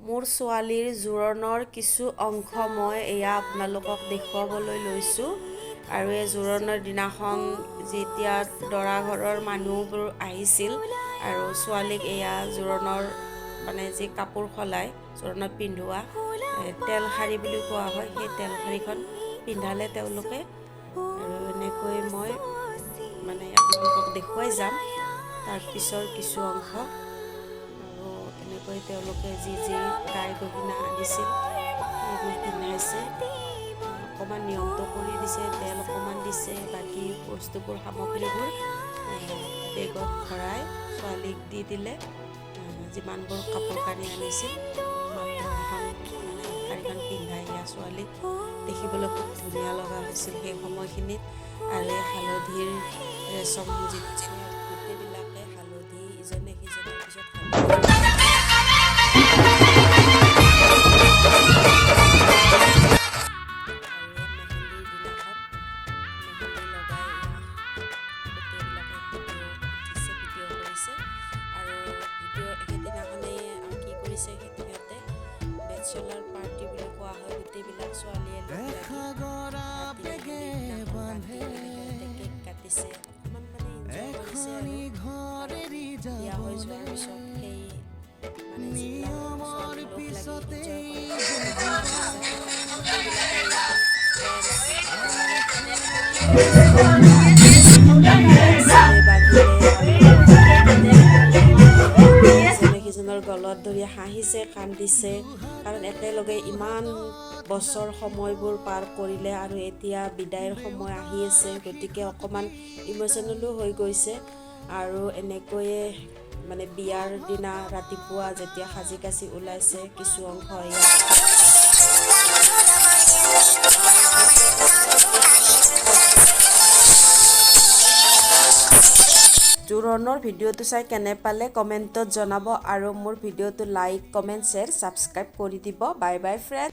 মোৰ ছোৱালীৰ জোৰণৰ কিছু অংশ মই এয়া আপোনালোকক দেখুৱাবলৈ লৈছোঁ। আৰু এই জোৰণৰ দিনাখন যেতিয়া দৰা ঘৰৰ মানুহবোৰ আহিছিল আৰু ছোৱালীক এয়া জোৰণৰ মানে যি কাপোৰ সলাই জোৰণত পিন্ধোৱা তেলশাৰী বুলি কোৱা হয়, সেই তেলশাৰীখন পিন্ধালে তেওঁলোকে। আৰু এনেকৈ মই মানে আপোনালোকক দেখুৱাই যাম তাৰ পিছৰ কিছু অংশ। আৰু এনেকৈ তেওঁলোকে যি গাই গহিনা আনিছিল সেইবোৰ পিন্ধাইছে। অকণমান নিয়মটো কৰি দিছে, তেল অকণমান দিছে, বাকী বস্তুবোৰ সামগ্ৰীবোৰ বেগত ভৰাই ছোৱালীক দি দিলে। যিমানবোৰ কাপোৰ কানি আনিছিল মাত্ৰ এখন শাৰীখন পিন্ধাই দিয়া ছোৱালীক দেখিবলৈ খুব ধুনীয়া লগা হৈছিল সেই সময়খিনিত। আৰু এই হালধিৰ ৰেচম গোটেইবিলাকে হালধি ইজনে সিজনৰ পিছত বেচেলাৰ পাৰ্টি বুলি কোৱা হয়। গোটেইবিলাক ছোৱালীয়ে কেক কাটিছে, অকণমান মানে এনজয় কৰিছে আৰু বিয়া হৈ যোৱাৰ পিছত সেই মানে যিবিলাক ছোৱালী লগ লাগি সিজনৰ গলত ধৰি হাঁহিছে, কান্দিছে, কাৰণ একেলগে ইমান বছৰ সময়বোৰ পাৰ কৰিলে আৰু এতিয়া বিদায়ৰ সময় আহি আছে, গতিকে অকণমান ইম'চনেলো হৈ গৈছে। আৰু এনেকৈয়ে মানে বিয়াৰ দিনা ৰাতিপুৱা যেতিয়া সাজি কাচি ওলাইছে কিছু অংশ জোৰণৰ ভিডিঅ'টো চাই কেনে পালে কমেণ্টত জনাব আৰু মোৰ ভিডিঅ'টো লাইক, কমেণ্ট, শ্বেয়াৰ, ছাবস্ক্ৰাইব কৰি দিব। Bye bye friend.